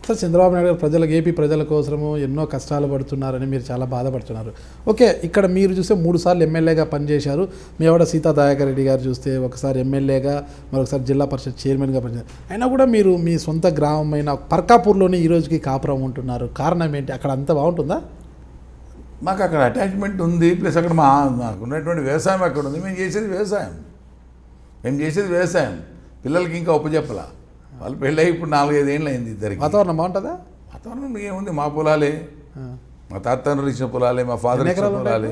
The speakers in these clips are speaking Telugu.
సార్ చంద్రబాబు నాయుడు గారు ప్రజలకు ఏపీ ప్రజల కోసము ఎన్నో కష్టాలు పడుతున్నారని మీరు చాలా బాధపడుతున్నారు. ఓకే, ఇక్కడ మీరు చూస్తే 3 సార్లు ఎమ్మెల్యేగా పనిచేశారు. మీ ఆవిడ సీతా దయాకర్ రెడ్డి గారు చూస్తే ఒకసారి ఎమ్మెల్యేగా, మరొకసారి జిల్లా పరిషత్ చైర్మన్గా పనిచేశారు. అయినా కూడా మీరు మీ సొంత గ్రామమైన పర్కాపూర్లోనే ఈ రోజుకి కాపురం ఉంటున్నారు. కారణం ఏంటి? అక్కడ అంత బాగుంటుందా? మాకు అక్కడ అటాచ్మెంట్ ఉంది, ప్లస్ అక్కడ మాకు ఉన్నటువంటి వ్యవసాయం అక్కడ ఉంది. మేము చేసేది వ్యవసాయం. పిల్లలకి ఇంకా ఒప్పచెప్పలా. వాళ్ళు పెళ్ళి ఇప్పుడు 4-5 ఏళ్ళు అయింది ఇద్దరికి. వాతావరణం బాగుంటుందా? వాతావరణం ఏముంది, మా పొలాలే, మా తాతను ఇచ్చిన పొలాలే, మా ఫాదర్ ఇచ్చిన పొలాలే.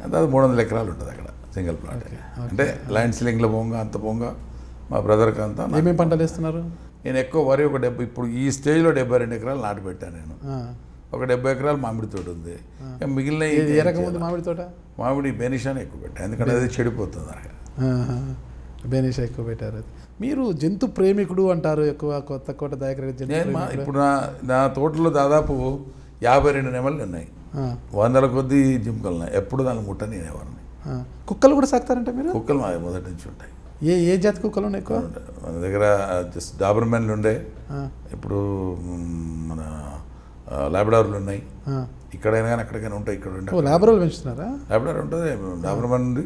అంత 300 ఎకరాలు ఉంటుంది అక్కడ సింగిల్ ప్లాట్. అంటే ల్యాండ్ సీలింగ్లో అంత పోగా మా బ్రదర్కి అంతా. ఏమేమి పంటలు వేస్తున్నారు? నేను ఎక్కువ వరి ఒక 70, ఇప్పుడు ఈ స్టేజ్లో 72 ఎకరాలు నాటు పెట్టాను నేను. ఒక 70 ఎకరాలు మామిడి తోట ఉంది. మిగిలిన ఏ రకం ఉంది మామిడి తోట? మామిడి బెనిషానే ఎక్కువ పెట్టాను, ఎందుకంటే అది చెడిపోతుంది అక్కడ. బెనిషా ఎక్కువ పెట్టారు. మీరు జంతు ప్రేమికుడు అంటారు ఎక్కువ. కొత్తకోట దయాకర్ రెడ్డి ఇప్పుడు నా తోటలో దాదాపు 52 నెమళ్ళు ఉన్నాయి, 100 కొద్ది జింకలు ఉన్నాయి. ఎప్పుడు దాన్ని ముట్టని ఎవరిని. కుక్కలు కూడా సాగుతారంటే మీరు? కుక్కలు మా మొదటి నుంచి ఉంటాయి. ఏ జాతి కుక్కలు ఉన్నాయి ఎక్కువ మన దగ్గర? జస్ట్ డాబర్మెన్లు ఉండే, ఇప్పుడు మన లాబ్రాడోర్లు ఉన్నాయి. ఇక్కడైనా కానీ అక్కడికైనా ఉంటాయి. ఇక్కడ లాబ్రాడోర్ పెంచుతున్నారా? లాబ్రాడోర్ ఉంటుంది, డాబర్మెన్ ఉంది.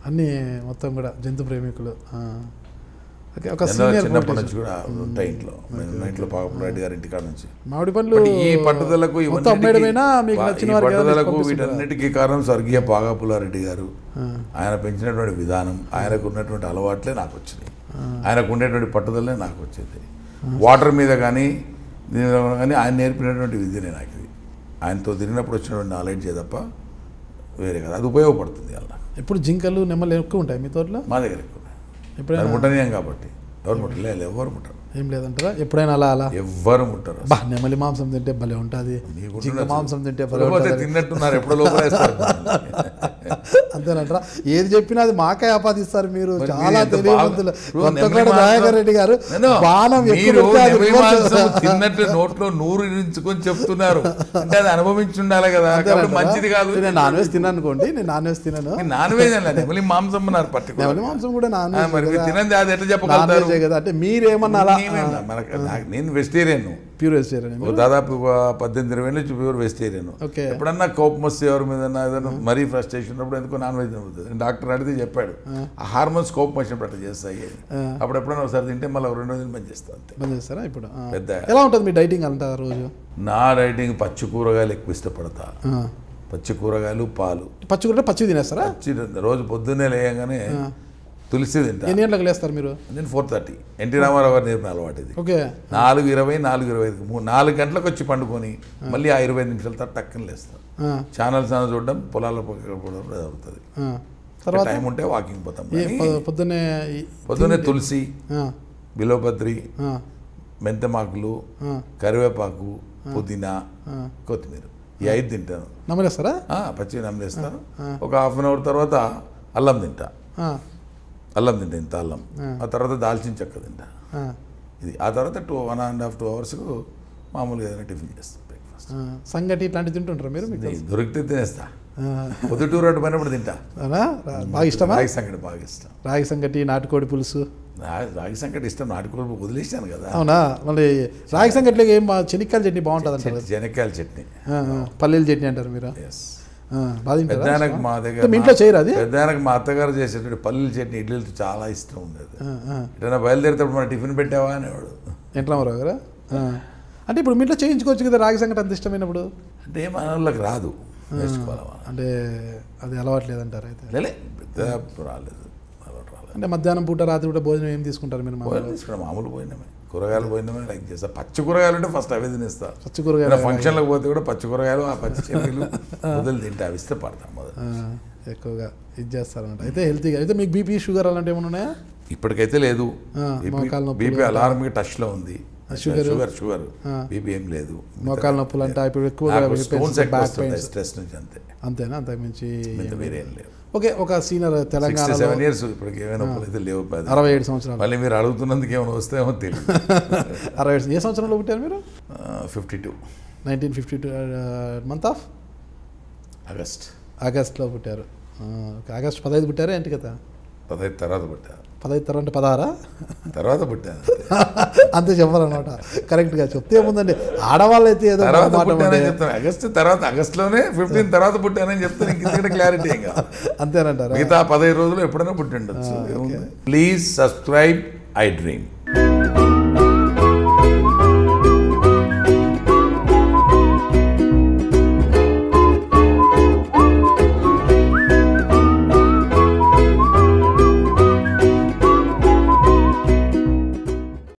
అన్నీ మొత్తం కూడా జంతు ప్రేమికులు. చిన్నప్పటి నుంచి కూడా ఉంటాయి ఇంట్లో. ఇంట్లో పాపులారెడ్డి గారి ఇంటికాడ నుంచి మామిడి పండ్లు. ఈ పట్టుదలకు వీటన్నిటికీ కారణం స్వర్గీయ పాగాపులారెడ్డి గారు. ఆయన పెంచినటువంటి విధానం, ఆయనకు ఉన్నటువంటి అలవాట్లే నాకు వచ్చినాయి. ఆయనకు ఉండేటువంటి పట్టుదలే నాకు వచ్చింది. వాటర్ మీద కానీ దీని మీద కానీ ఆయన నేర్పినటువంటి విద్యనే నాకు ఇది. ఆయనతో తిరిగినప్పుడు వచ్చినటువంటి నాలెడ్జ్ తప్ప వేరే కదా, అది ఉపయోగపడుతుంది. అలా ఇప్పుడు జింకలు నెమ్మలు ఎక్కువ ఉంటాయి మీ తోటలో? మా దగ్గర ఎక్కువ. ఎప్పుడైనా ముట్టనీయం కాబట్టి ఎవరు ముట్టలేదు, ఎవరు ముట్టరు. ఏం లేదంటారా? ఎప్పుడైనా అలా ఎవ్వరు ముట్టరు. నెమలి మాంసం తింటే భలే ఉంటుంది, మాంసం తింటే తిన్నట్టున్నారు. ఎప్పుడో లోపలేస్తారు అంతేనంటారా? ఏది చెప్పినా అది మాకే ఆపాదిస్తారు మీరు. చాలా తెలియవంతులు. కొత్తకోట దయాకర్ రెడ్డి గారు బాణం తిన్నట్టు నోట్లో నూరు ఇరించుకొని చెప్తున్నారు అంటే అది అనుభవించి ఉండాలి కదా, మంచిది కాదు. నేను నాన్ వెజ్ తిన్నాను అనుకోండి, నేను నాన్ వెజ్ తిన్నాను. నాన్ వెజ్ అలా నెమలి మాంసం ఉన్నారు, నెమలి మాంసం కూడా నాన్ వెజ్ తినండి. అది ఎట్లా చెప్పగలుగుతారు కదా? అంటే మీరేమన్నా అలా? నేను వెజిటేరియన్, ప్యూర్ వెజిటేరియన్. దాదాపు 18-20 నుంచి ప్యూర్ వెజిటేరియన్. ఎప్పుడన్నా కోపం వస్తే ఎవరి మీద ఏదైనా మరీ ఫ్రస్ట్రేషన్ ఉన్నప్పుడు ఎందుకో నాన్ వెజ్ తినబడుతుంది. డాక్టర్ అడిగితే చెప్పాడు, ఆ హార్మోన్స్ కోపం వచ్చినప్పుడు అట్లా చేస్తాయి. అప్పుడు ఎప్పుడైనా ఒకసారి తింటే మళ్ళీ 2 రోజులు బంద్ చేస్తాను. బంద్ చేస్తారా? ఇప్పుడు పెద్ద ఎలా ఉంటుంది మీ డైటింగ్ అంతా రోజు? నా డైటింగ్ పచ్చి కూరగాయలు ఎక్కువ ఇష్టపడతా. పచ్చి కూరగాయలు, పాలు. పచ్చి కూర పచ్చి తినేస్తారా? రోజు పొద్దున్నే లేయగానే తులసి తింటా. ఎన్ని గంటలకు లేస్తారు మీరు? నేను 4:30. ఎన్టీ రామారావు గారు నేర్పిన అలవాటు ఇది. 4:20, 4:25, 4 గంటలకు వచ్చి పండుకొని మళ్ళీ ఆ 25 నిమిషాల తర్వాత టక్కన లేస్తాను. ఛానల్స్ చూడడం, పొలాల అవుతుంది. తర్వాత టైం ఉంటే వాకింగ్ పోతాం. పొద్దున్నే తులసి, బిలోపత్రి, మెంతమాకులు, కరివేపాకు, పుదీనా, కొత్తిమీర, ఈ 5 తింటాను. నమ్మలేస్తారా? పచ్చి నమ్మలేస్తాను. ఒక ½ అన్ అవర్ తర్వాత అల్లం తింటా. ఇంత అల్లం. ఆ తర్వాత దాల్చిన చెక్క తింటా. ఇది ఆ తర్వాత 1.5-2 అవర్స్కు మామూలుగా ఏదైనా టిఫిన్ చేస్తాం, బ్రేక్ఫాస్ట్. సంగటి ఇట్లాంటివి తింటుంటారా మీరు? దొరికితే తినేస్తా. పొద్దుటూరు అటు పోయినప్పుడు తింటా. బాగా ఇష్టమా? రాగి సంగటి బాగా ఇష్టం. రాగి సంగటి, నాటుకోడి పులుసు. రాగి సంగటి ఇష్టం, నాటుకోడి వదిలేసాను కదా. అవునా? మళ్ళీ రాగి సంగటిలోకి ఏం శనక్కాయల చట్నీ బాగుంటుంది అంటారు. శనక్కాయల చట్నీ, పల్లీల చట్నీ అంటారు మీరు. పెద్దాయనకు మా దగ్గర ఇంట్లో చేయరు. అది పెద్దాయనకు మా అత్తగారు చేసేటువంటి పల్లీల చట్నీ, ఇడ్లీలతో చాలా ఇష్టం ఉండేది. ఎటైనా బయలుదేరితే మన టిఫిన్ పెట్టావా అనేవాడు వెంకటరామారావు గారు. అంటే ఇప్పుడు మీ ఇంట్లో చేయించుకోవచ్చు కదా రాగి సంగటి అంత ఇష్టమైనప్పుడు? అంటే మన వాళ్ళకి రాదు, నేర్చుకోవాలి. అంటే అది అలవాటు లేదంటారు అయితే? రాలేదు. అంటే మధ్యాహ్నం పూట, రాత్రి పూట భోజనం ఏం తీసుకుంటారు మీరు? మామూలు పోయినామే, కూరగాయలు పోయినామే లైక్ చేస్తా. పచ్చి కూరగాయలు అంటే ఫస్ట్ అవే తినేస్తా. పచ్చి కూరగాయలు ఫంక్షన్లకు పోతే కూడా పచ్చి కూరగాయలు, ఆ పచ్చి చెమ్మీలు మొదలు తింటే అవి ఇస్తే పడతాం మొదలు. ఎక్కువగా ఇది చేస్తారన్నమాట. అయితే హెల్తీగా. అయితే మీకు బీపీ, షుగర్ అలాంటివి ఏమైనా ఉన్నాయా? ఇప్పటికైతే లేదు. బీపీ అలారంకి టచ్లో ఉంది. షుగర్ బీపీ ఏం లేదు. మోకాల నొప్పులు అంటే ఇప్పుడు ఎక్కువగా స్ట్రెస్ నుంచి అంతే. అంతేనా? అంతకు మించి వేరే ఏం లేవు. ఓకే, ఒక సీనియర్ తెలంగాణ 7 years ఇప్పటికి ఏమైనా అయితే లేవు. 67 సంవత్సరాలు. మళ్ళీ మీరు అడుగుతున్నందుకు ఏమైనా వస్తేమో తెలియదు. 67. ఏ సంవత్సరంలో పుట్టారు మీరు? 52. 1952 మంత్ ఆఫ్ ఆగస్ట్లో పుట్టారు. ఆగస్టు 15 పుట్టారా ఏంటి కదా? 15 తర్వాత పుట్టా. 15 తర్వాత అంటే 16 తర్వాత పుట్టాను. అంతే చెప్పాలన్నమాట. కరెక్ట్గా చెప్తే ఏముందండి, ఆడవాళ్ళు అయితే ఏదో తర్వాత మాట పుట్టానని చెప్తాను. ఆగస్టులోనే 15 తర్వాత పుట్టానని చెప్తాను. ఇంక క్లారిటీ ఇంకా అంతేనంటారా? మిగతా 15 రోజులు ఎప్పుడైనా పుట్టిండొచ్చు. Please subscribe I dream.